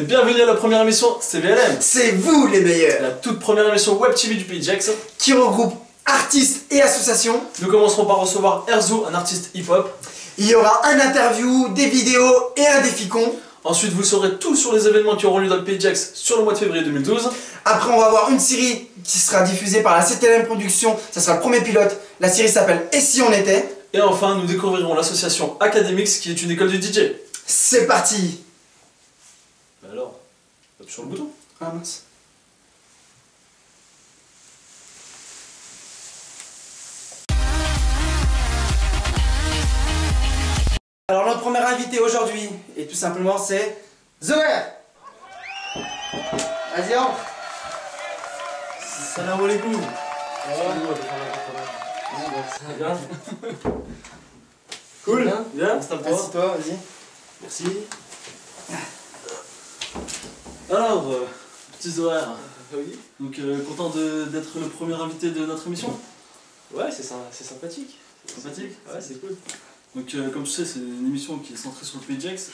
et bienvenue à la première émission CVLM. C'est vous les meilleurs. La toute première émission Web TV du pays Jax qui regroupe artistes et associations. Nous commencerons par recevoir Erzo, un artiste hip-hop. Il y aura un interview, des vidéos et un défi con. Ensuite vous saurez tout sur les événements qui auront lieu dans le pays Jax sur le mois de février 2012. Après on va avoir une série qui sera diffusée par la CTLM Production. Ça sera le premier pilote. La série s'appelle Et si on était. Et enfin nous découvrirons l'association Academix qui est une école de DJ. C'est parti. Bah alors, appuie sur le bouton. Ah mince. Alors notre premier invité aujourd'hui, et tout simplement c'est Zoé. Vas-y entre. Salam alaikum. Bien. Cool. Bien. Bien, installe-toi. Assis-toi, vas-y. Merci. Alors, petit Zohar. Oui. Donc content d'être le premier invité de notre émission. Ouais, c'est sympathique. Sympathique. Ouais, c'est cool. Donc comme tu sais, c'est une émission qui est centrée sur le pays Jax.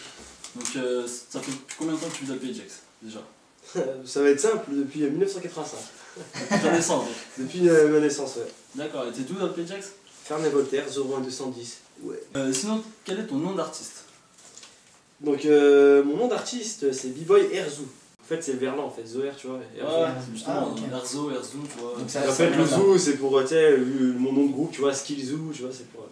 Donc ça fait combien de temps que tu vis dans le pays Jax déjà? Ça va être simple, depuis 1985. Depuis ta naissance. Depuis ma naissance, ouais. D'accord, et t'es d'où dans le pays Jax? Ferney-Voltaire, 01210. Ouais. Sinon, quel est ton nom d'artiste? Donc mon nom d'artiste, c'est B-Boy Erzo. En fait, c'est le verlan, en fait, Zoher, tu vois. Ouais, justement, ok. Erzo, tu vois. Donc ça, En fait, le Zoo, c'est pour, tu sais, mon nom de groupe, tu vois, Skill Zoo, tu vois, c'est pour...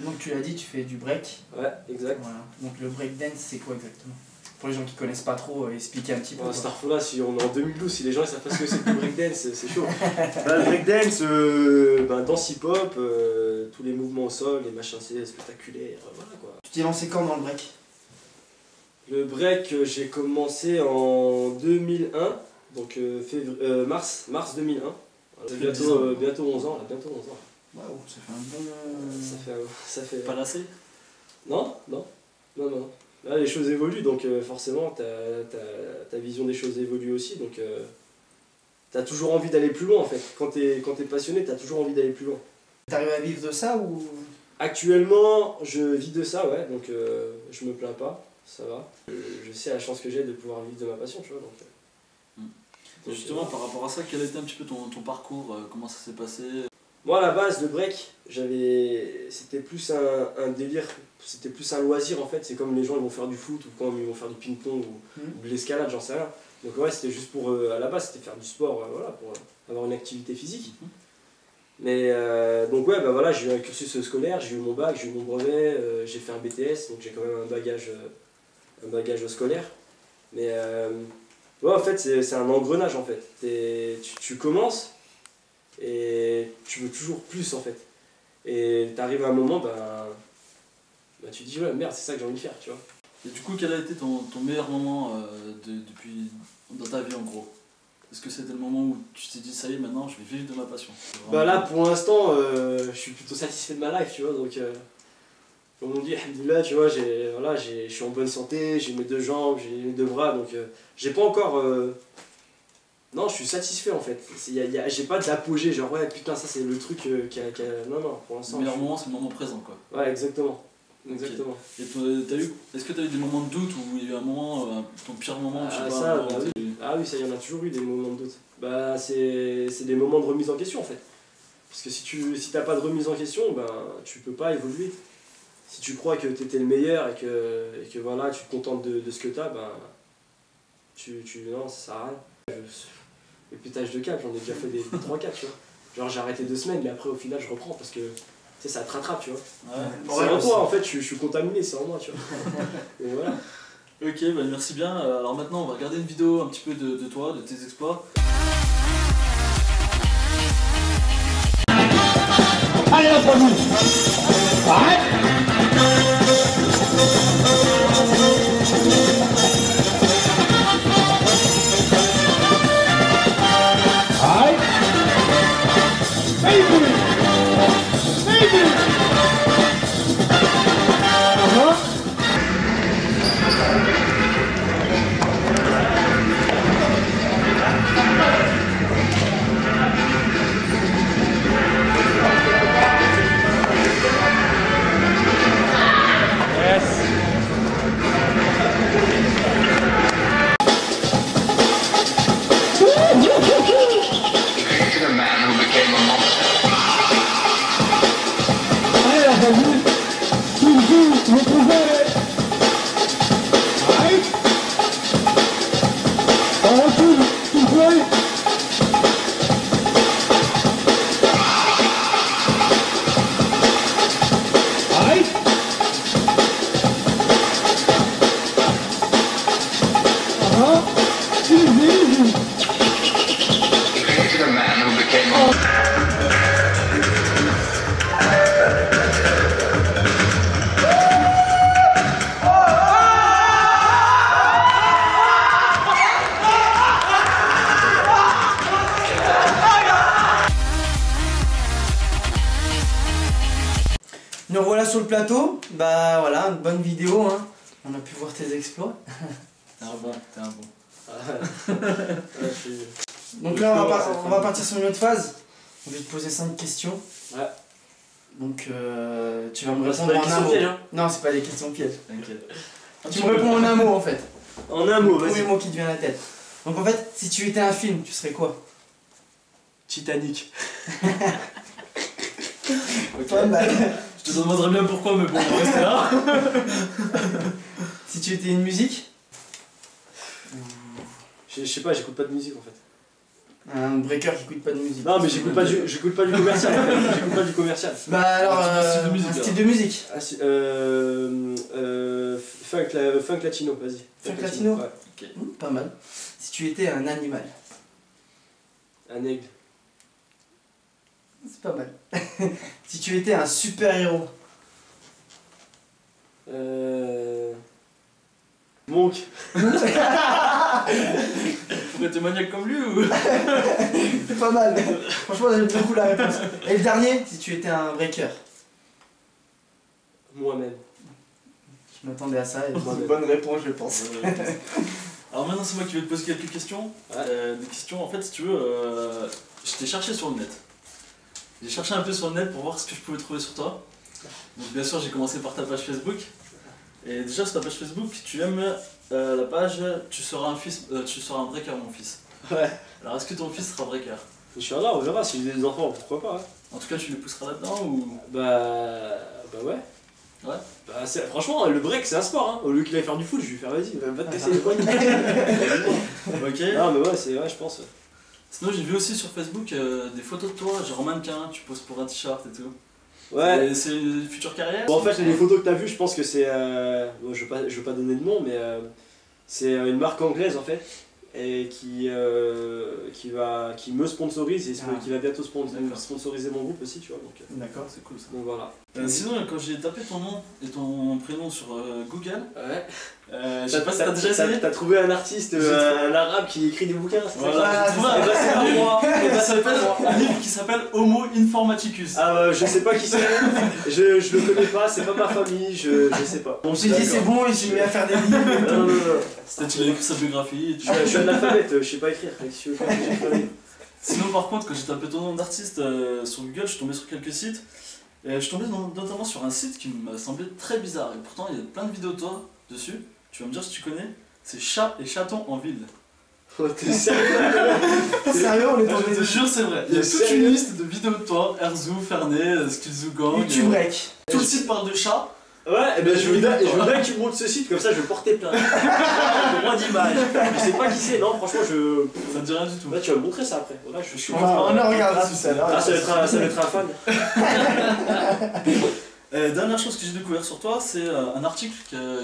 Donc tu l'as dit, tu fais du break. Ouais, exact. Voilà. Donc le break dance, c'est quoi exactement? Pour les gens qui connaissent pas trop, expliquer un petit peu. Starfall là, si on est en 2012, si les gens ils savent pas ce que c'est que le breakdance, c'est chaud. Bah, le breakdance, danse hip-hop, tous les mouvements au sol, les machins c'est spectaculaire, voilà quoi. Tu t'es lancé quand dans le break? Le break, j'ai commencé en 2001, donc mars 2001. Voilà, bientôt 11 ans, là, bientôt 11 ans. Waouh, ça fait un bon... Ça fait... Pas lassé? Non. Là, les choses évoluent, donc forcément, ta vision des choses évolue aussi, donc t'as toujours envie d'aller plus loin en fait. Quand t'es passionné, t'as toujours envie d'aller plus loin. T'arrives à vivre de ça ou... Actuellement, je vis de ça, ouais, donc je me plains pas, ça va. Je sais la chance que j'ai de pouvoir vivre de ma passion, tu vois, donc... Et justement, par rapport à ça, quel a été un petit peu ton parcours? Comment ça s'est passé? Moi, à la base, le break, c'était plus un délire, c'était plus un loisir en fait. C'est comme les gens ils vont faire du foot ou quand ils vont faire du ping-pong ou de l'escalade, j'en sais rien. Donc ouais, c'était juste pour, à la base, c'était faire du sport, voilà, pour avoir une activité physique. Mais donc ouais, bah voilà, j'ai eu un cursus scolaire, j'ai eu mon bac, j'ai eu mon brevet, j'ai fait un BTS, donc j'ai quand même un bagage scolaire. Mais ouais, en fait, c'est un engrenage en fait. Tu commences. Et tu veux toujours plus en fait. Et t'arrives à un moment, bah tu te dis ouais merde, c'est ça que j'ai envie de faire, tu vois. Et du coup, quel a été ton meilleur moment depuis dans ta vie en gros? Est-ce que c'était le moment où tu t'es dit ça y est, maintenant je vais vivre de ma passion? Bah là pour l'instant, je suis plutôt satisfait de ma life, tu vois, donc comme on dit, alhamdoulilah, tu vois, je suis en bonne santé, j'ai mes 2 jambes, j'ai mes 2 bras, donc j'ai pas encore... Non, je suis satisfait en fait. J'ai pas d'apogée, genre ouais putain ça c'est le truc qui a... Non, pour l'instant. Le meilleur moment c'est le moment présent quoi. Ouais, exactement. Exactement. Okay. Et est-ce que t'as eu des moments de doute ou il y a eu un moment, ton pire moment, je sais pas, ça, bah oui. Ah oui, ça y en a toujours eu des moments de doute. Bah c'est des moments de remise en question en fait. Parce que si t'as pas de remise en question, ben tu peux pas évoluer. Si tu crois que t'étais le meilleur et que voilà, tu te contentes de ce que t'as, ben non, ça sert à rien. Le pétage de câble, j'en ai déjà fait des 3-4, tu vois. Genre j'ai arrêté 2 semaines, mais après au final je reprends parce que tu sais, ça te rattrape, tu vois. Ouais. C'est en toi en fait, je suis contaminé, c'est en moi, tu vois. Et voilà. Ok, bah merci bien. Alors maintenant on va regarder une vidéo un petit peu de toi, de tes exploits. Allez, entre nous. Arrête. sur le plateau, bah voilà, une bonne vidéo, hein. On a pu voir tes exploits. T'es un bon, t'es un bon. Donc là, on va partir sur une autre phase. On va te poser 5 questions. Ouais. Donc tu vas me Bah, c'est répondre pas des en un questions mot. pièges, hein. Non, c'est pas des questions pièges. T'inquiète. Tu me réponds en un mot en fait. En un mot, Le premier vas-y. mot qui te vient à la tête. Donc en fait, si tu étais un film, tu serais quoi? Titanic. Ok. Pas mal. Je te demanderai bien pourquoi, mais bon, on va rester là. Si tu étais une musique, Je sais pas, j'écoute pas de musique en fait. un breaker qui écoute pas de musique. Non, mais j'écoute pas du commercial en fait. J'écoute pas du commercial. Bah alors, Un style de musique, un alors. style de musique. Ah, si, funk latino, vas-y. Funk latino. Ouais. Pas mal. Si tu étais un animal, Un aigle. c'est pas mal. Si tu étais un super-héros, Monk. Pourrais être maniaque comme lui ou. c'est pas mal. Franchement, j'aime beaucoup la réponse. Et le dernier, si tu étais un breaker. Moi-même. Je m'attendais à ça et c'est Ouais. une bonne réponse, je pense. Alors maintenant, c'est moi qui vais te poser quelques questions. Ouais. Des questions, en fait, si tu veux, je t'ai cherché sur le net. J'ai cherché un peu sur le net pour voir ce que je pouvais trouver sur toi. Donc bien sûr, j'ai commencé par ta page Facebook. Et déjà sur ta page Facebook, tu aimes la page tu seras un breaker mon fils. Ouais. Alors est-ce que ton fils sera breaker? Inch'Allah, on verra. Si j'ai des enfants, pourquoi pas. Hein. En tout cas, tu les pousseras là-dedans ou. Bah ouais. Ouais. Bah, franchement, le break c'est un sport. Hein. Au lieu qu'il aille faire du foot, je vais lui faire vas-y, va te casser les poignets. Ok. Non, mais ouais, c'est vrai, je pense. Sinon, j'ai vu aussi sur Facebook des photos de toi, genre mannequin, tu poses pour un t-shirt et tout. Ouais. Et c'est une future carrière? Bon, en fait, les photos que t'as vues, je pense que c'est. Bon, je veux pas donner de nom, mais c'est une marque anglaise en fait. Et qui me sponsorise et qui va bientôt sponsoriser mon groupe aussi, tu vois. Donc, D'accord. C'est cool ça. donc voilà. Sinon, quand j'ai tapé ton nom et ton prénom sur Google, Ouais. je sais pas si t'as déjà essayé. T'as trouvé un artiste, un arabe qui écrit des bouquins, c'est Voilà, ça? j'ai trouvé Et bah, c'est pas moi. Et bah, Ça c'est pas s'appelle moi. un livre qui s'appelle Homo Informaticus. Ah bah, je sais pas qui c'est, je le connais pas, c'est pas ma famille, je sais pas. On s'est dit c'est bon, il s'est mis à faire des livres. et tout. Non. Peut-être qu'il a écrit sa biographie. Et tout. Je suis analphabète, je sais pas écrire. Si tu veux pas que j'écrive. Sinon, par contre, quand j'ai tapé ton nom d'artiste sur Google, je suis tombé sur quelques sites. Et je suis tombé notamment sur un site qui m'a semblé très bizarre. Et pourtant, il y a plein de vidéos de toi dessus. Tu vas me dire si tu connais. C'est Chat et Chaton en ville. Oh, t'es sérieux? Sérieux, on est Je tombé te dessus. jure, c'est vrai. Il y a toute Sérieux une liste de vidéos de toi, Erzu, Fernet, Skillzoo Gang. YouTube break. Tout le site parle de chat. Ouais, et ben je veux bien que tu me montres ce site, comme ça je vais porter plainte. Pour moins d'image. Je sais pas qui c'est, non, franchement, Ça ne dit rien du tout. Là, tu vas me montrer ça après. Voilà, je suis On en regardera tout ça. Ah, ça va être un fan. Dernière chose que j'ai découvert sur toi, c'est un article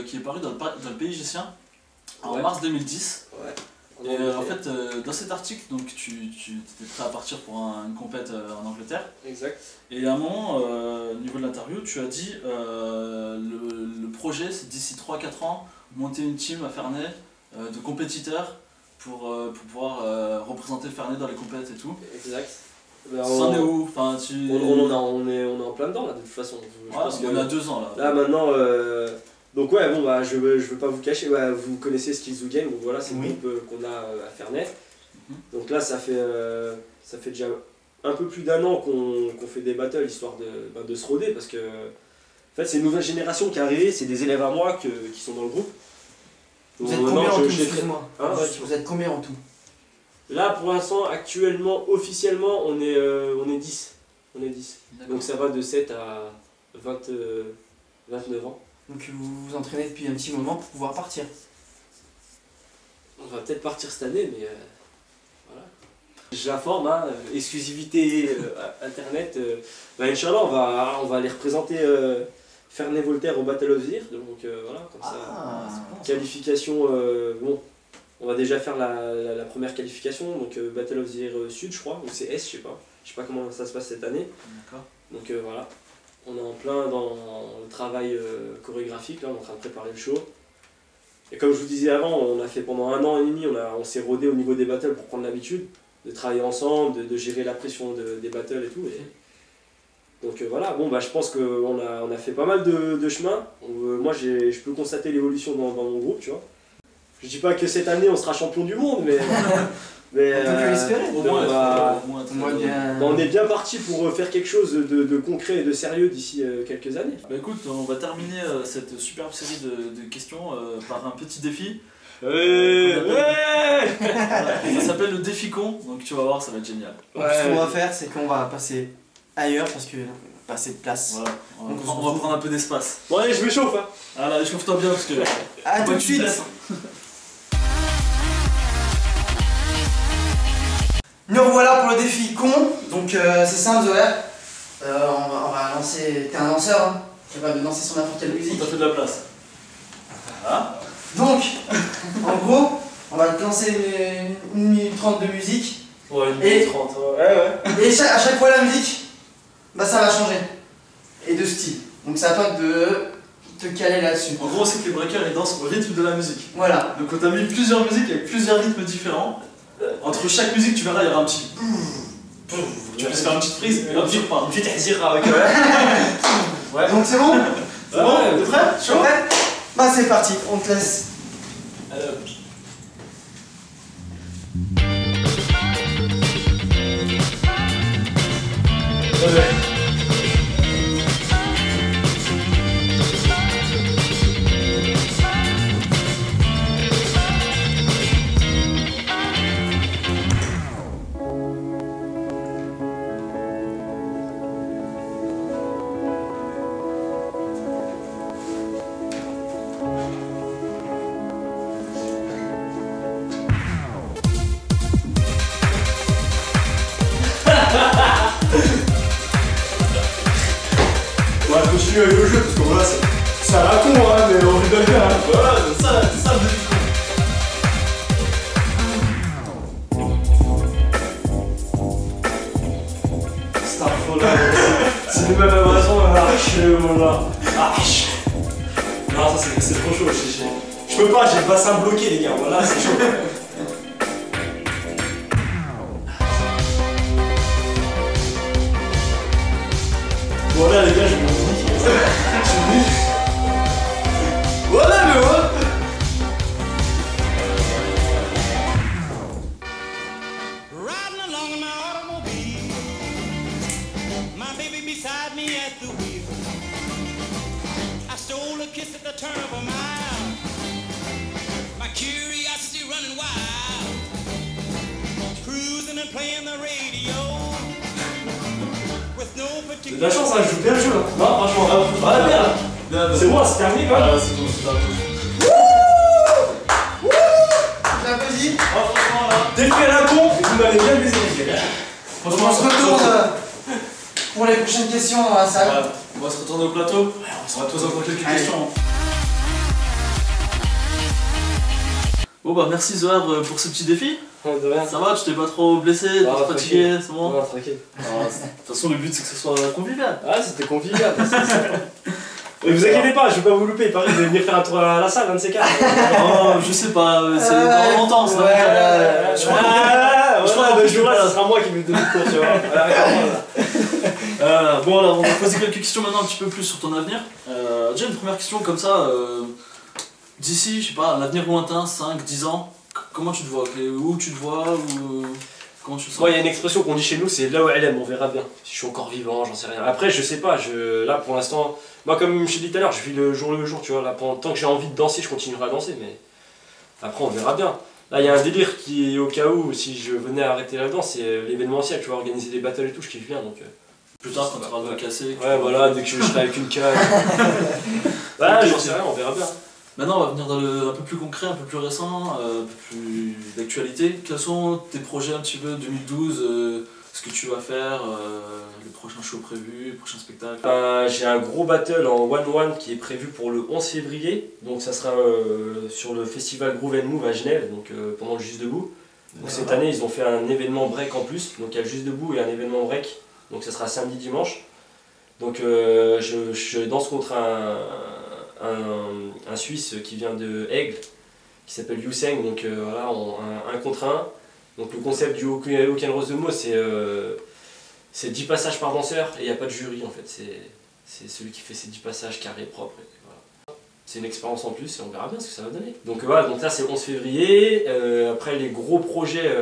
qui est paru dans le Pays Égyptien en Ouais. mars 2010. Ouais. Et en fait, dans cet article, donc, tu étais prêt à partir pour une compète en Angleterre. Exact. Et à un moment, au niveau de l'interview, tu as dit le projet, c'est d'ici 3-4 ans, monter une team à Ferney de compétiteurs pour pouvoir représenter Ferney dans les compètes et tout. Exact. Ben, C'en est où? Enfin, on est en plein dedans là, de toute façon. Je Ouais, pense que on a 2 ans là. là maintenant. Donc ouais, bon bah je veux pas vous cacher, ouais, vous connaissez Skillzoo Game, donc voilà, c'est le Oui. groupe qu'on a à Ferney. Mhm. Donc là ça fait déjà un peu plus d'un an qu'on fait des battles histoire de se roder parce que en fait c'est une nouvelle génération qui est arrivée, c'est des élèves à moi qui sont dans le groupe. Vous Donc, êtes maintenant, combien en tout, je les- excuse-moi? Hein Vous êtes combien en tout? Là pour l'instant, actuellement, officiellement, on est 10. On est 10. Donc ça va de 7 à 29 ans. Donc vous vous entraînez depuis un petit moment pour pouvoir partir. On va peut-être partir cette année, mais voilà. J'informe, hein, exclusivité internet. Bah, Inch'Allah, on va aller représenter Ferney Voltaire au Battle of the Year. Donc voilà, comme ça. Ah, Qualification, bon, on va déjà faire la première qualification, donc Battle of the Year Sud, je crois, ou c'est S, je sais pas. Je sais pas comment ça se passe cette année. D'accord. Donc voilà, on est en plein dans le travail chorégraphique, là, on est en train de préparer le show. Et comme je vous disais avant, on a fait pendant 1 an et demi, on s'est rodé au niveau des battles pour prendre l'habitude de travailler ensemble, de gérer la pression des battles et tout. Donc voilà, bon bah je pense qu'on a fait pas mal de chemin. Moi je peux constater l'évolution dans mon groupe, tu vois. Je dis pas que cette année on sera champion du monde, mais... mais On peut que l'espérer. Au moins, on est bien parti pour faire quelque chose de concret et de sérieux d'ici quelques années. Bah écoute, on va terminer cette superbe série de questions par un petit défi. Ouais. Ça s'appelle le défi con, donc tu vas voir, ça va être génial. Ce qu'on va faire, c'est qu'on va passer ailleurs parce que pas assez de place. Voilà, on va prendre un peu d'espace. Bon allez, je m'échauffe hein. Allez, chauffe-toi bien parce que... A tout de suite. Nous revoilà pour le défi con. Donc c'est simple Zoé. On va lancer. T'es un danseur, hein, capable de danser sur n'importe quelle musique. On t'a fait de la place. Voilà. Donc, en gros, on va te lancer une minute 30 de musique. Ouais, une Et- minute 30. Ouais. Et à chaque fois la musique, bah ça va changer. Et de style. Donc c'est à toi de te caler là-dessus. En gros, c'est que les breakers ils dansent au rythme de la musique. Voilà. Donc on t'a mis plusieurs musiques avec plusieurs rythmes différents. Entre chaque musique, tu verras, il y aura un petit... Tu peux faire une petite prise et hop, tu repars. Une petite hésira avec Ouais. Donc c'est bon? C'est bon, t'es prêt? Chaud? Prêt? Bah c'est parti, on te laisse. Allez hop. On va continuer avec le jeu parce que voilà, c'est à la con hein, mais on rigole bien. Hein. Voilà, c'est ça le défi con. C'est même la raison à arracher mon là. Arrache. Non, ça c'est trop chaud. Je peux pas, j'ai le bassin bloqué les gars. Voilà, c'est chaud. Voilà les gars, je me dis. Voilà mais ouais. Riding along in my automobile, my baby beside me at the wheel. I stole a kiss at the turn of a mile, my curiosity running wild, cruising and playing the radio, with no J'ai de particular... la chance, hein, je joue bien le jeu. Hein. Non, franchement, Ah, bien. bien. C'est bon, c'est terminé quoi. Ah, c'est bon, c'est terminé. J'applaudis. Ah, franchement, là. Défi à la con, vous m'avez bien baisé les gars. On se retourne pour les prochaines questions dans la salle. Ouais, on va se retourner au plateau. On va te poser encore quelques Allez. questions. Bon bah merci Zohar pour ce petit défi. De rien. Ça va, tu t'es pas trop blessé, Ah, pas fatigué, c'est bon? Non, tranquille. Ah, de toute façon le but c'est que ce soit convivial. Ah, c'était convivial. Ne vous inquiétez pas, je vais pas vous louper. Pareil, vous allez venir faire un tour à la salle, un de ces quatre. Oh, je sais pas, c'est dans longtemps ça. Ouais. Je crois qu'on- Je crois que jour là, ça sera moi qui vais te donner le cours, tu vois. Bon alors on va poser quelques questions maintenant un petit peu plus sur ton avenir. Déjà une première question comme ça, d'ici, je sais pas, un avenir lointain, 5, 10 ans, comment tu te vois? Où tu te vois? Comment tu te sens? Moi, il y a une expression qu'on dit chez nous, c'est là où elle aime, on verra bien. Si je suis encore vivant, j'en sais rien. Après, je sais pas, là pour l'instant, moi comme je t'ai dit tout à l'heure, je vis le jour, tu vois. Là, tant que j'ai envie de danser, je continuerai à danser, mais après, on verra bien. Là, il y a un délire qui, au cas où, si je venais à arrêter la danse, c'est l'événementiel, tu vois, organiser des battles et tout, je kiffe bien donc. Plus tard quand tu auras le dos cassé. Ouais, voilà, dès que je serai avec une canne. Ouais, j'en sais rien, on verra bien. Maintenant, on va venir dans le un peu plus concret, un peu plus récent, un peu plus d'actualité. Quels sont tes projets un petit peu 2012, ce que tu vas faire, les prochains shows prévus, les prochains spectacles? J'ai un gros battle en 1-1 qui est prévu pour le 11 février. Donc ça sera sur le festival Groove and Move à Genève, donc pendant le Juste Debout. Donc cette année, ils ont fait un événement break en plus. Donc il y a le Juste Debout et un événement break. Donc ça sera samedi, dimanche. Donc je danse contre un Suisse qui vient de Aigle, qui s'appelle Yousseng, donc voilà, un contre un. Donc le concept du Hook and Rose de Mo, c'est c'est 10 passages par danseur et il n'y a pas de jury en fait. C'est celui qui fait ses 10 passages carrés, propres. Voilà. C'est une expérience en plus et on verra bien ce que ça va donner. Donc voilà, donc là c'est le 11 février. Après les gros projets,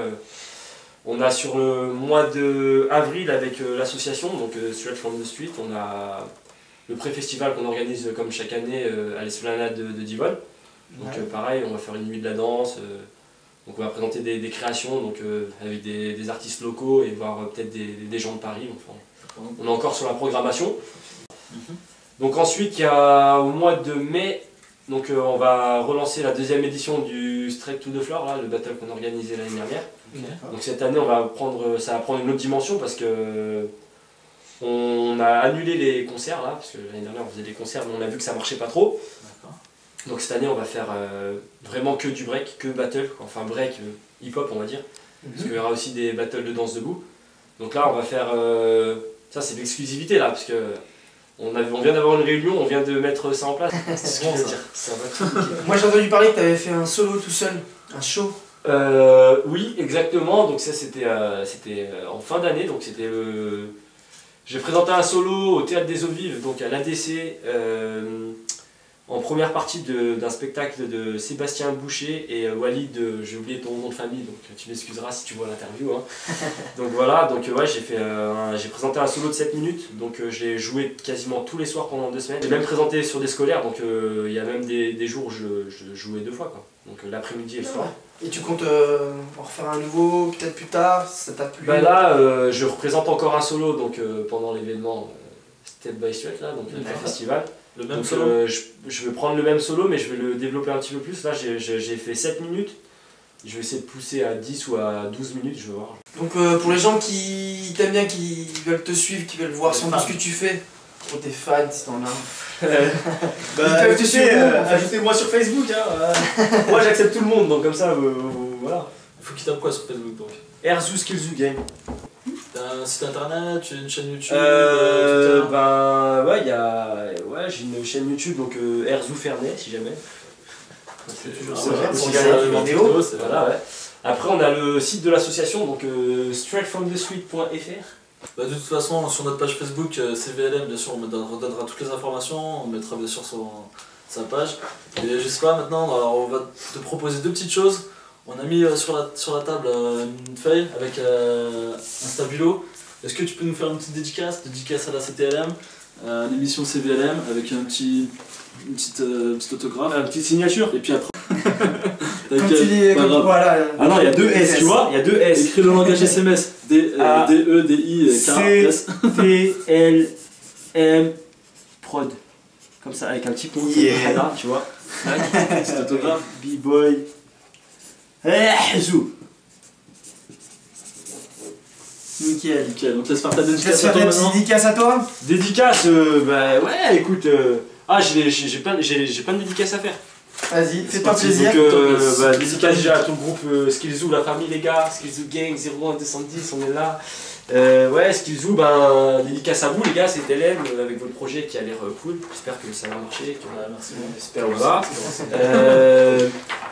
on a sur le mois d'avril avec l'association, donc Straight from the Street, on a le pré-festival qu'on organise comme chaque année à l'esplanade de Divonne. Donc pareil, on va faire une nuit de la danse. Donc on va présenter des créations donc, avec des artistes locaux et voir peut-être des gens de Paris. Enfin, on est encore sur la programmation. Donc ensuite, il y a au mois de mai, donc, on va relancer la deuxième édition du Straight to the Floor, là, le battle qu'on a organisé l'année dernière. Donc cette année, ça va prendre une autre dimension parce que on a annulé les concerts là, parce que l'année dernière on faisait des concerts mais on a vu que ça marchait pas trop. Donc cette année on va faire vraiment que du break, que battle, enfin break hip-hop on va dire, parce qu'il y aura aussi des battles de danse debout. Donc là on va faire, ça c'est l'exclusivité là, parce que on vient d'avoir une réunion, on vient de mettre ça en place. C'est bon ça. Moi j'ai entendu parler que tu avais fait un solo tout seul, un show. Oui exactement, donc ça c'était en fin d'année, donc c'était j'ai présenté un solo au Théâtre des Eaux Vives, donc à l'ADC, en première partie d'un spectacle de Sébastien Boucher et Walid, j'ai oublié ton nom de famille, donc tu m'excuseras si tu vois l'interview. Hein. Donc voilà, donc ouais, j'ai présenté un solo de 7 minutes, donc j'ai joué quasiment tous les soirs pendant 2 semaines. J'ai même présenté sur des scolaires, donc il y a même des jours où je jouais 2 fois, quoi. Donc l'après-midi et le soir. Et tu comptes en refaire un nouveau, peut-être plus tard, ça t'a plu? Bah là, je représente encore un solo donc, pendant l'événement Step by Step, là, donc le festival. Le même donc, solo je vais prendre le même solo, mais je vais le développer un petit peu plus. Là, j'ai fait 7 minutes. Je vais essayer de pousser à 10 ou à 12 minutes, je vais voir. Donc pour les gens qui t'aiment bien, qui veulent te suivre, qui veulent voir sans doute ce que tu fais, pour tes fans si t'en as. Bah, ajoutez-moi sur Facebook, hein. Moi j'accepte tout le monde, donc comme ça, voilà. Il faut qu'il tape quoi sur Facebook donc? Erzu Skillzoo Game. T'as un site internet, tu as une chaîne YouTube Ben ouais, j'ai une chaîne YouTube, donc Erzu Fernet si jamais. C'est toujours ça, pour regarder les vidéos. Voilà, ouais. Après on a le site de l'association, donc straightfromthestreet.fr. Bah, de toute façon, sur notre page Facebook, CVLM, bien sûr, on redonnera toutes les informations, on mettra bien sûr sur sa page. Et je sais pas, maintenant, alors, on va te proposer 2 petites choses. On a mis sur la table une feuille avec un stabilo. Est-ce que tu peux nous faire une petite dédicace à la CTLM, l'émission CVLM, avec une petite autographe, une petite signature. Et puis après. Comme tu dis, voilà. Ah non, il y a 2 S, tu vois, il y a 2 S. Écris le langage SMS, D-E-D-I-K-S. C-T-L-M prod. Comme ça, avec un petit pont, là, tu vois. Petit autographe. B-boy. Zou. Nickel. Nickel, donc laisse faire ta Tu dédicace laisses à faire toi des maintenant. petites dédicaces à toi? Dédicace, bah ouais, écoute. J'ai plein de dédicaces à faire. Vas-y, fais-toi plaisir. Donc, dédicace déjà à tout le groupe Skillzoo, la famille les gars, Skillzoo Gang 01 210, on est là. Ouais, Skillzoo, ben, dédicace à vous les gars, c'est Hélène avec votre projet qui a l'air cool. J'espère que ça va marcher. Merci. J'espère voilà.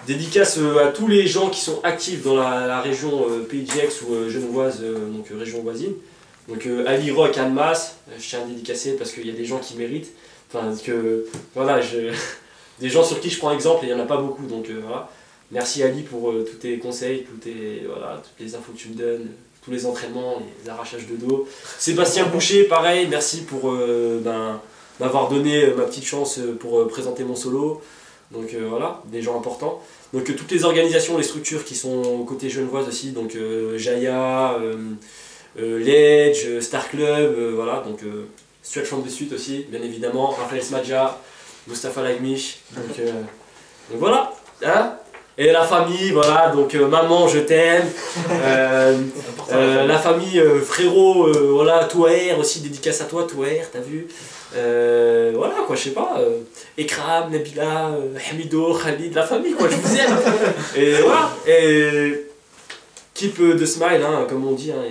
Dédicace à tous les gens qui sont actifs dans la région PGX ou genevoise, donc région voisine. Donc Ali Rock, Annemasse, je tiens à dédicacer parce qu'il y a des gens qui méritent. Enfin, que voilà, des gens sur qui je prends exemple et il n'y en a pas beaucoup. Donc voilà. Merci Ali pour tous tes conseils, toutes les infos que tu me donnes, tous les entraînements, les arrachages de dos. Sébastien Boucher, pareil, merci pour m'avoir donné ma petite chance pour présenter mon solo. Donc voilà, des gens importants. Donc toutes les organisations, les structures qui sont côté genevoise aussi, donc Jaya, Ledge, Star Club, voilà, donc Straight from the Street aussi, bien évidemment, Raphaël Smadja, Mustafa Lagmich, donc voilà, hein. Et la famille, voilà, donc maman je t'aime, la famille frérot, voilà, Touaer aussi, dédicace à toi Touaer, t'as vu, voilà quoi, je sais pas, Ekram, Nabila, Hamido, Khalid, la famille quoi, je vous aime. Et voilà, et keep the smile, hein, comme on dit, hein,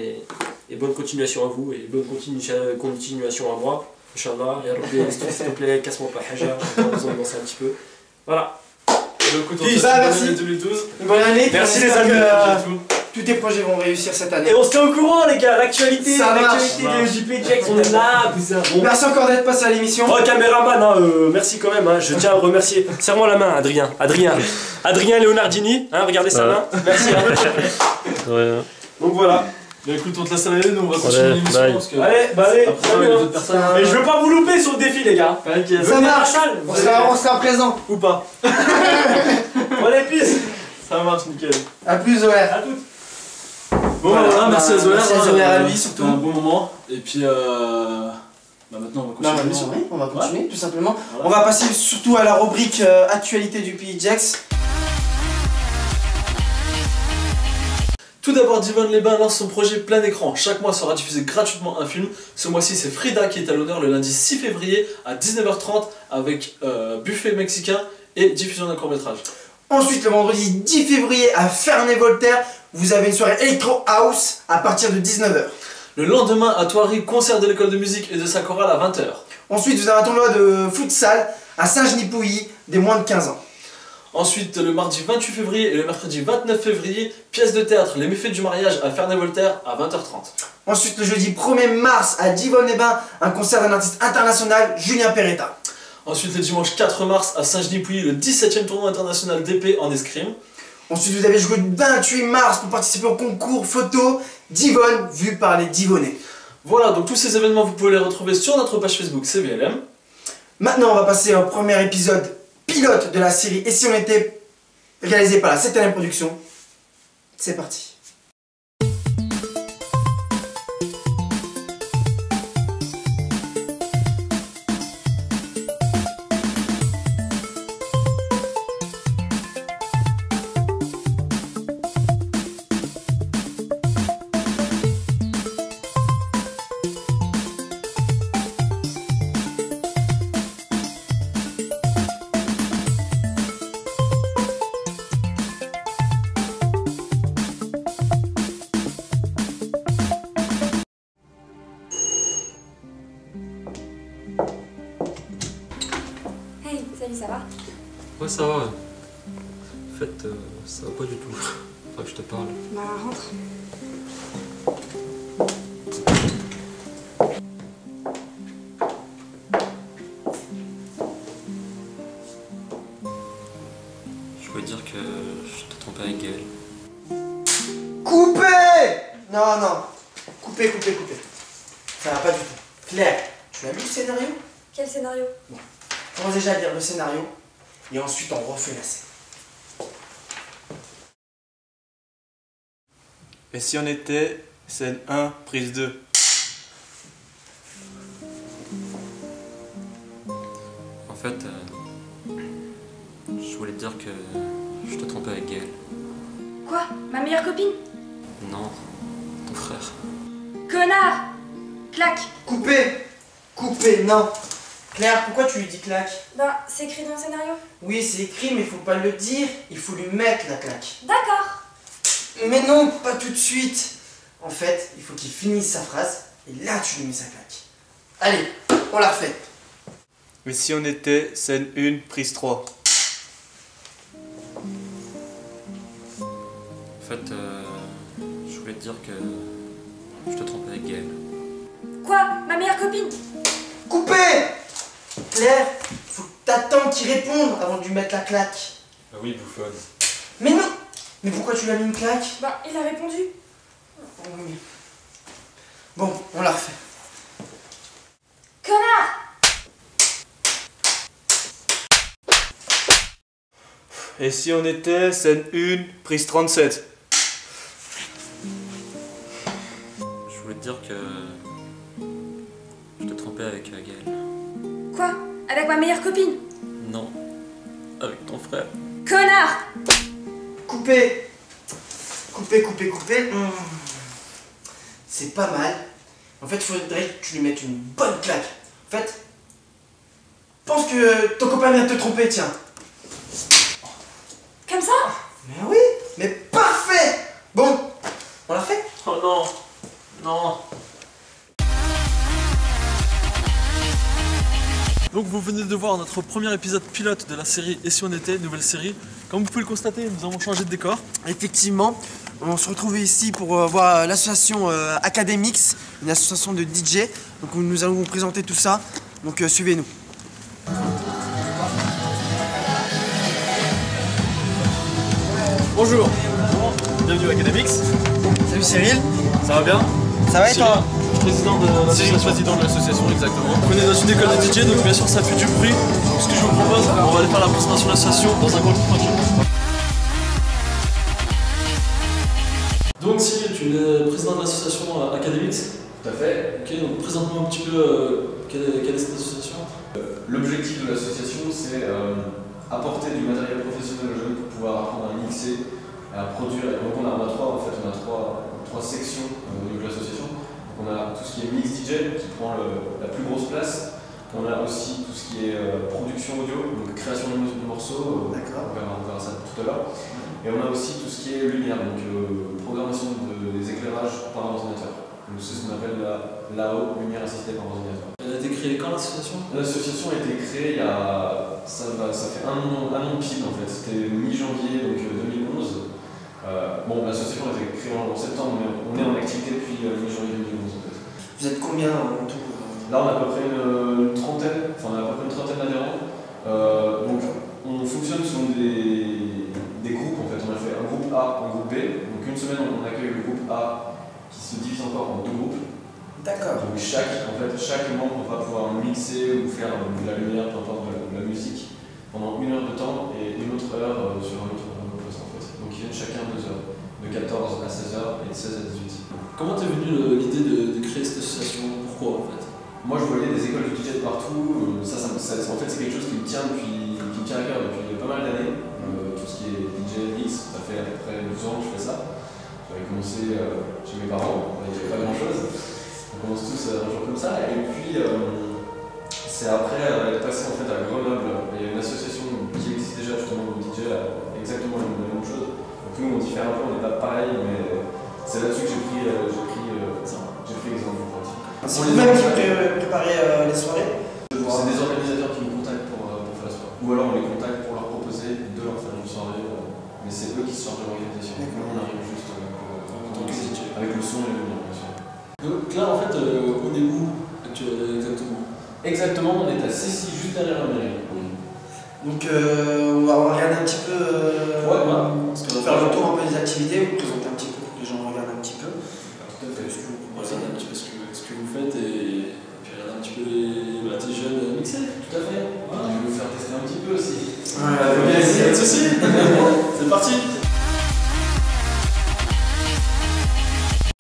et bonne continuation à vous, et bonne continuation à moi, Inch'Allah, ya Rabbi, s'il te plaît, casse-moi pas Haja, j'ai besoin de danser un petit peu, voilà. Écoute, on Peace. te souhaite Merci. bonne année 2012. Bonne année. Merci on les espère amis. que tous tes projets vont réussir cette année. Et on se tient au courant les gars, l'actualité Ça marche. de JP Jax, on est là, putain. Bon. Merci encore d'être passé à l'émission. Oh caméraman, hein, merci quand même, hein. Je tiens à remercier. Serre-moi la main Adrien. Adrien Leonardini, hein, regardez sa main. Merci. Hein. Donc voilà. Bah écoute, on te laisse aller, nous on va continuer l'émission parce que. Allez, Après, salut, les hein. autres personnes. Mais je veux pas vous louper sur le défi les gars. Ok, Ça Venez à la marche. salle, On sera présent. ou pas. Bon les pistes. ça marche, nickel. A plus, Zoé. À toutes. Bon, voilà, merci à Zoé. Merci à Zoé, à lui surtout. C'était un bon moment. Et puis, bah maintenant on va continuer l'émission. Oui, on va continuer tout simplement. Voilà. On va passer surtout à la rubrique actualité du pays Jax. Tout d'abord, Divonne-les-Bains lance son projet plein écran. Chaque mois sera diffusé gratuitement un film. Ce mois-ci, c'est Frida qui est à l'honneur le lundi 6 février à 19h30 avec buffet mexicain et diffusion d'un court-métrage. Ensuite, le vendredi 10 février à Ferney-Voltaire, vous avez une soirée Electro House à partir de 19h. Le lendemain, à Thoiry, concert de l'école de musique et de sa chorale à 20h. Ensuite, vous avez un tournoi de futsal à Saint-Genis-Pouilly des moins de 15 ans. Ensuite, le mardi 28 février et le mercredi 29 février, pièce de théâtre Les méfaits du mariage à Ferney-Voltaire à 20h30. Ensuite, le jeudi 1er mars à Divonne-les-Bains, un concert d'un artiste international, Julien Peretta. Ensuite, le dimanche 4 mars à Saint-Genis-Pouilly, le 17e tournoi international d'épée en escrime. Ensuite, vous avez jusqu'au 28 mars pour participer au concours photo Divonne vu par les Divonnais. Voilà, donc tous ces événements, vous pouvez les retrouver sur notre page Facebook CVLM. Maintenant, on va passer au premier épisode pilote de la série Et si on était, réalisé par la 7ème production. C'est parti. Hey, salut, ça va? Ouais, ça va. En fait, ça va pas du tout. Faudrait que je te parle. Bah, rentre. Je voulais dire que je t'ai trompé avec Gaël. Coupez! Non, non. Coupez. Ça va pas du tout. Claire, tu as lu le scénario? Quel scénario? On va déjà lire le scénario et ensuite on refait la scène. Et si on était scène 1, prise 2? En fait, je voulais te dire que je t'ai trompé avec Gaël. Quoi? Ma meilleure copine? Non, ton frère. Connard! Clac! Coupez, non. Claire, pourquoi tu lui dis claque? Ben, c'est écrit dans le scénario. Oui, c'est écrit, mais il faut pas le dire, il faut lui mettre la claque. D'accord! Mais non, pas tout de suite. En fait, il faut qu'il finisse sa phrase, et là tu lui mets sa claque. Allez, on la refait. Et si on était scène 1, prise 3? En fait, je voulais te dire que je t'ai trompé avec Gaël. Quoi? Ma meilleure copine? Coupez! Claire, faut que t'attendes qu'il réponde avant de lui mettre la claque. Ah oui, bouffonne. Mais non! Mais pourquoi tu lui as mis une claque? Ben, il a répondu. Oui. Bon, on la refait. Connard! Et si on était scène 1, prise 37? Je voulais te dire que je t'ai trompé avec Gaël. Quoi? Avec ma meilleure copine? Non, avec ton frère. Connard! Coupez. C'est pas mal. En fait, il faudrait que tu lui mettes une bonne claque. En fait, pense que ton copain vient de te tromper, tiens. Comme ça? Mais oui, mais parfait. Bon, on l'a fait? Oh non, non. Donc vous venez de voir notre premier épisode pilote de la série Et si on était, nouvelle série. Comme vous pouvez le constater, nous avons changé de décor. Effectivement, on se retrouve ici pour voir l'association Academix, une association de DJ. Donc nous allons vous présenter tout ça, donc suivez-nous. Bonjour, bienvenue à Academix. Salut Cyril. Ça va bien? Ça va et toi? Président de l'association, exactement. On est dans une école de DJ, donc bien sûr ça fait du bruit. Donc ce que je vous propose, on va aller faire la présentation de l'association dans un coin tout tranquille. Donc Cyril, tu es président de l'association Academix. Tout à fait. Ok, donc présente-moi un petit peu quelle est cette association. L'objectif de l'association, c'est apporter du matériel professionnel aux jeunes pour pouvoir apprendre à mixer, à produire. Et donc on a trois sections au niveau de l'association. On a tout ce qui est mix DJ qui prend la plus grosse place. On a aussi tout ce qui est production audio, donc création de morceaux. D'accord. On verra ça tout à l'heure. Et on a aussi tout ce qui est lumière, donc programmation des éclairages par ordinateur. Donc c'est ce qu'on appelle la haute lumière assistée par ordinateur. Elle a été créée quand l'association? L'association a été créée il y a. Ça fait un an pile en fait. C'était mi-janvier donc 2011. L'association a été créée en septembre, mais on est en activité depuis mi-janvier 2011 en fait. Vous êtes combien en tout? Là on a à peu près une trentaine d'adhérents. Donc on fonctionne selon des groupes en fait. On a fait un groupe A, un groupe B. Donc une semaine on accueille le groupe A qui se divise encore en deux groupes. D'accord. Donc chaque membre va pouvoir mixer ou faire de la lumière, peu importe, de la musique pendant 1 heure de temps et 1 autre heure sur un autre poste en fait. Donc ils viennent chacun 2 heures, de 14 à 16 heures et de 16 à 18. Comment t'es venue l'idée de créer cette association? Pourquoi en fait? Moi je voyais des écoles de DJ de partout, en fait c'est quelque chose qui me tient à cœur depuis pas mal d'années. Tout ce qui est DJ mix, ça fait à peu près 12 ans que je fais ça. J'avais commencé chez mes parents, il n'y avait pas grand chose. On commence tous un jour comme ça, et puis c'est après être passé en fait à Grenoble. Il y a une association qui existe déjà justement au DJ, exactement la même chose. Donc nous on diffère un peu, on n'est pas pareil, mais c'est là-dessus que j'ai pris exemple. C'est vous-même qui préparez les soirées? C'est des organisateurs qui nous contactent pour faire la soirée. Ou alors on les contacte pour leur proposer de leur faire une soirée, mais c'est eux qui se chargent de l'organisation. Nous on arrive juste avec le son et le lumière, bien sûr. Donc là en fait, on est où exactement? Exactement, on est à Cessy, juste derrière la mairie. Donc on va regarder un petit peu, faire le tour un peu des activités, vous présenter un petit peu pour que les gens regardent un petit peu. Tout à fait. Ce que vous proposez, un petit peu ce que vous faites et puis regarder un petit peu tes jeunes mixés. Tout à fait. Je vais vous faire tester un petit peu aussi. Pas de soucis. C'est parti.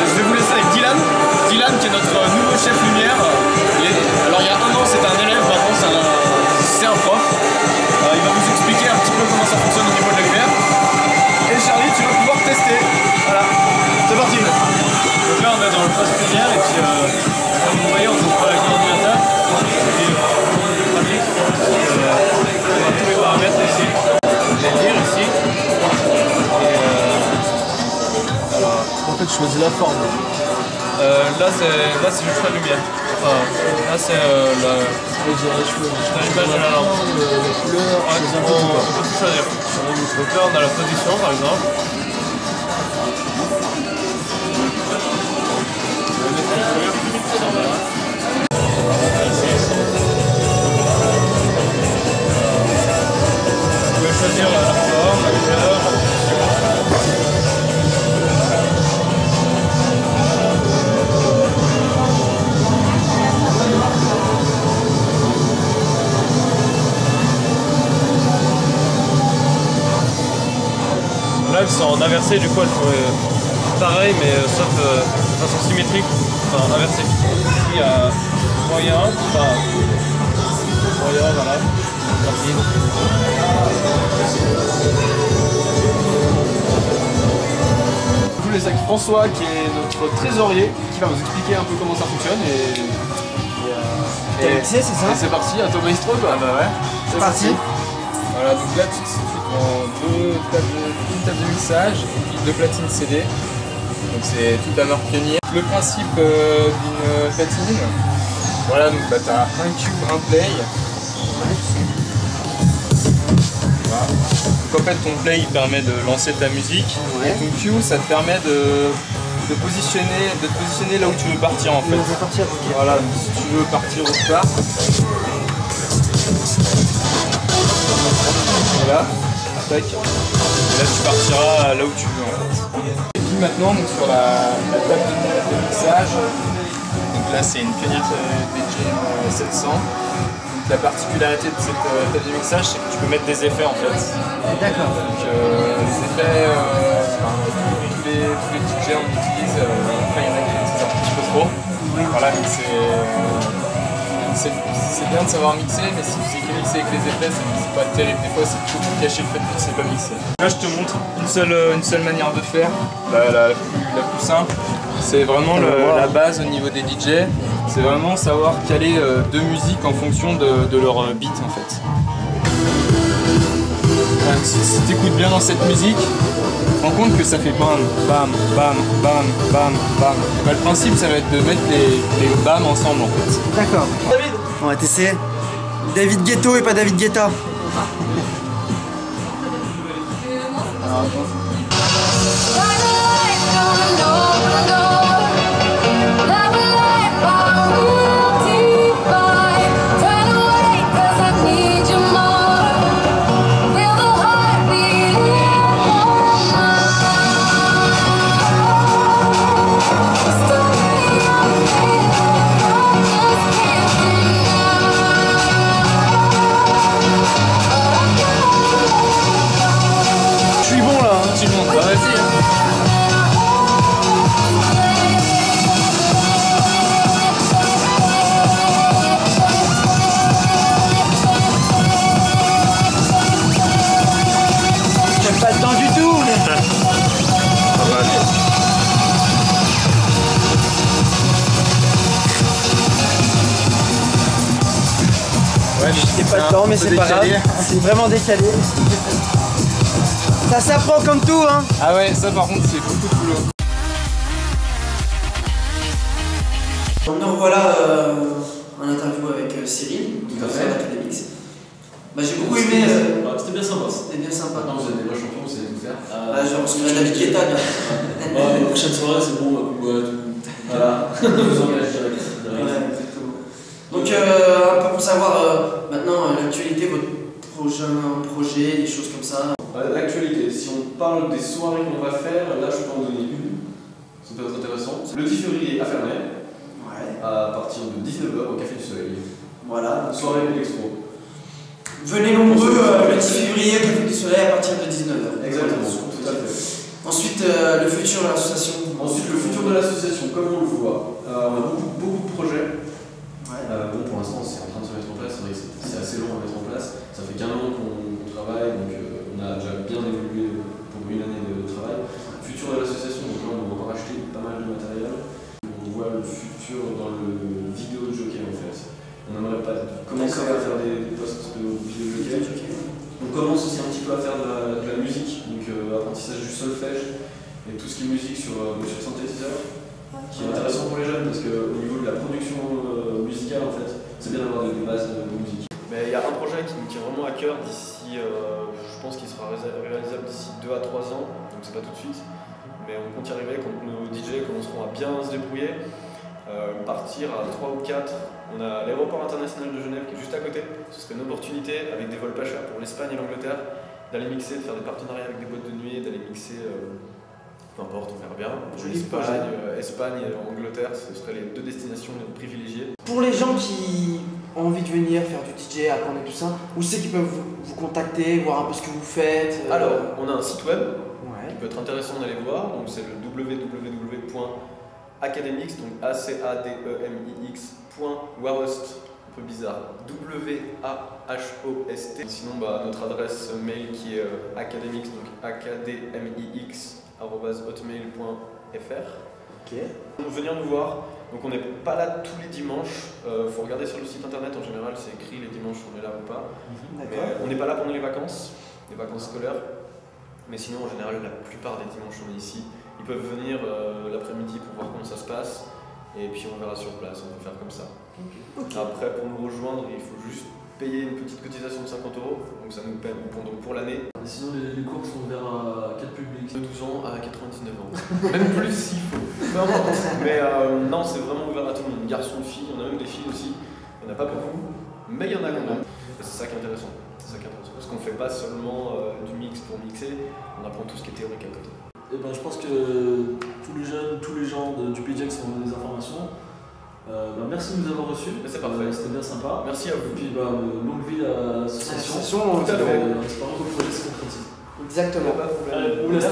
Je vais vous laisser avec Dylan. Dylan qui est notre nouveau chef lumière. Alors il y a 1 an c'était un élève, maintenant c'est un prof. Il va vous expliquer un petit peu comment ça fonctionne au niveau de la lumière. Et Charlie, tu vas pouvoir tester. Voilà, c'est parti. Donc là on est dans le poste lumière et puis comme vous voyez on se trouve avec l'ordinateur. Et pratique. On a tous les paramètres ici. Les dire ici. En fait, je choisis la forme. Là c'est juste la lumière. Enfin, là c'est l'image de la lampe. La couleur, On peut tout choisir. Donc là on a la position par exemple. Vous pouvez choisir la forme, la couleur, la position. Là elles sont en inversé, du coup elles font pareil mais sauf de façon symétrique, enfin inversée. Ici il y a moyen, voilà, rapide. Je vous laisse avec François qui est notre trésorier qui va vous expliquer un peu comment ça fonctionne C'est ça? et c'est parti, à toi maestro quoi. Bah ouais. C'est parti. Voilà, donc là tu te situes dans une table de mixage et puis 2 platines CD. Donc c'est tout un art pionnier. Le principe d'une platine, voilà, donc bah, tu as un cube, un play, Donc en fait ton play il permet de lancer ta musique et ton cue ça te permet de te positionner là où tu veux partir en fait. Voilà, si tu veux partir autre part. Voilà, tac. Et là tu partiras là où tu veux en fait. Et puis maintenant donc, sur la table de mixage, donc là c'est une pionnière DJ 700. Donc, la particularité de cette table de mixage c'est que tu peux mettre des effets en fait. D'accord. Donc les effets, tous les DJ on utilise, après il y en a qui utilisent un petit peu trop. Voilà, donc c'est bien de savoir mixer, mais si tu sais que mixer avec les effets, c'est pas terrible. Des fois, c'est tout pour cacher le fait que tu sais pas mixer. Là, je te montre une seule manière de faire, la plus simple. C'est vraiment la base au niveau des DJ. C'est vraiment savoir caler deux musiques en fonction de leur beat en fait. Voilà, si tu écoutes bien dans cette musique, tu te rends compte que ça fait bam, bam, bam, bam, bam, bam. Et bah, le principe, ça va être de mettre les bam ensemble en fait. D'accord. David, on va t'essayer. David Guetto et pas David Guetta. J'ai pas le temps, mais c'est pas grave. C'est vraiment décalé. Ça s'apprend comme tout, hein. Ah ouais, ça par contre, c'est beaucoup de boulot. Nous revoilà en interview avec Cyril, tout à fait. Academix. Bah, j'ai beaucoup aimé. C'était bien sympa. C'était bien sympa. Maintenant, vous êtes des vrais champions, vous savez tout faire. Genre, on se David Guetta, bien. La prochaine soirée, c'est bon, on va tout. Voilà, je vous engage direct. Donc, un peu pour savoir maintenant l'actualité, votre prochain projet, des choses comme ça. L'actualité, si on parle des soirées qu'on va faire, là je peux en donner une. Ça peut être intéressant. Le 10 février à Ferney, à partir de 19h au Café du Soleil. Voilà. Soirée de l'expo. Venez nombreux le 10 février au Café du Soleil à partir de 19h. Exactement, tout à fait. Ensuite, le futur de l'association. Ensuite, le futur de l'association, comme on le voit. On a beaucoup de projets. Bon, pour l'instant, c'est en train de se mettre en place. C'est vrai que c'est assez long à mettre en place. Ça fait qu'un an qu'on travaille, donc on a déjà bien évolué pour une année de travail. Le futur de l'association, donc là, on va encore acheter pas mal de matériel. On voit le futur dans le vidéo jockey en fait. On aimerait pas commencer à faire des posts de vidéo jockey. On commence aussi un petit peu à faire de la musique, donc apprentissage du solfège et tout ce qui est musique sur synthétiseur. Qui est intéressant pour les jeunes parce qu'au niveau de la production musicale, en fait, c'est bien d'avoir des bases de musique. Mais il y a un projet qui me tient vraiment à cœur d'ici, je pense qu'il sera réalisable d'ici 2 à 3 ans, donc c'est pas tout de suite, mais on compte y arriver quand nos DJ commenceront à bien se débrouiller, partir à 3 ou 4. On a l'aéroport international de Genève qui est juste à côté, ce serait une opportunité avec des vols pas chers pour l'Espagne et l'Angleterre, d'aller mixer, de faire des partenariats avec des boîtes de nuit, d'aller mixer. Peu importe, on verra bien. Espagne et Angleterre, ce seraient les deux destinations privilégiées. Pour les gens qui ont envie de venir faire du DJ, apprendre et tout ça, où c'est qu'ils peuvent vous contacter, voir un peu ce que vous faites Alors, on a un site web qui peut être intéressant d'aller voir, donc c'est le www.academix, donc academix.wahost, un peu bizarre, WAHOST. Sinon, notre adresse mail qui est academix, donc academix@hotmail.fr. Venir nous voir. Donc on n'est pas là tous les dimanches. Faut regarder sur le site internet. En général, c'est écrit les dimanches on est là ou pas. Mais on n'est pas là pendant les vacances scolaires. Mais sinon, en général, la plupart des dimanches on est ici. Ils peuvent venir l'après-midi pour voir comment ça se passe. Et puis on verra sur place. On peut faire comme ça. Après, pour nous rejoindre, il faut juste payer une petite cotisation de 50 €, donc ça nous paie pour l'année. Et sinon, les cours sont ouverts à quel public? De 12 ans à 99 ans. Même plus s'il faut. Peu importe. Mais non, c'est vraiment ouvert à tout le monde. Garçons, filles, on a même des filles aussi. Il n'y en a pas beaucoup, mais il y en a quand même. Et c'est ça qui est intéressant. Parce qu'on ne fait pas seulement du mix pour mixer, on apprend tout ce qui est théorique à côté. Et ben, je pense que tous les jeunes, tous les gens du PJX ont des informations. Merci de nous avoir reçus. C'est parfait. C'était bien sympa. Merci à vous. Et puis longue vie à l'association. Tout à fait. En espérant que le projet se concrétise. Exactement. Allez, on laisse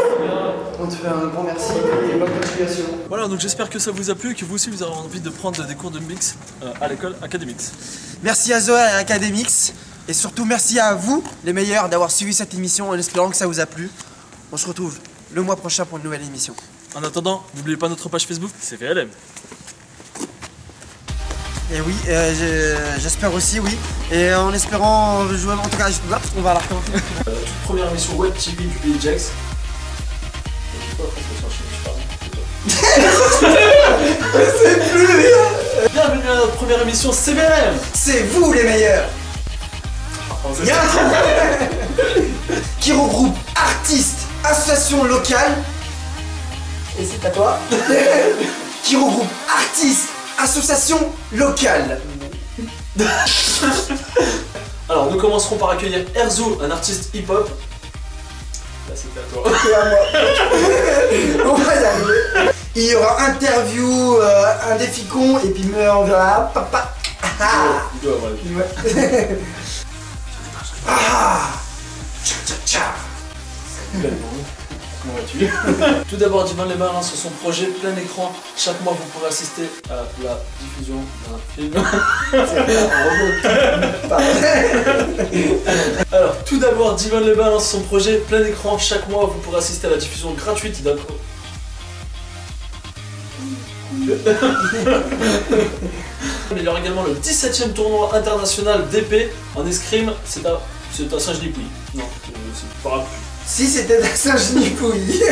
on te fait un grand merci et bonne continuation. Voilà, donc j'espère que ça vous a plu et que vous aussi vous avez envie de prendre des cours de mix à l'école Academix. Merci à Zoé et à Academix. Et surtout merci à vous, les meilleurs, d'avoir suivi cette émission en espérant que ça vous a plu. On se retrouve le mois prochain pour une nouvelle émission. En attendant, n'oubliez pas notre page Facebook, c'est VLM. Et oui, j'espère aussi, oui. Et en espérant jouer, en tout cas, on va la recommencer. Toute première émission web TV du PJX. C'est plus bien. Bienvenue à notre première émission CVLM. C'est vous les meilleurs. Il y a un truc qui regroupe artistes, associations locales. Et c'est à toi. Qui regroupe artistes, associations locales. Alors nous commencerons par accueillir Erzo, un artiste hip-hop. Là c'était à toi. On va y arriver. Il y aura interview, un défi con et puis on verra papa. Il doit avoir Ah. Tcha tcha tcha. Comment vas-tu? Tout d'abord, Divan Les Marins sur son projet plein écran. Chaque mois, vous pourrez assister à la diffusion d'un film. Alors, tout d'abord, Divan Les Marins sur son projet plein écran. Chaque mois, vous pourrez assister à la diffusion gratuite d'un. Il y aura également le 17e tournoi international d'épée en escrime. C'est à Saint-Genis-Pouilly. Non, c'est pas grave. Si c'était à Saint-Genis-Pouilly.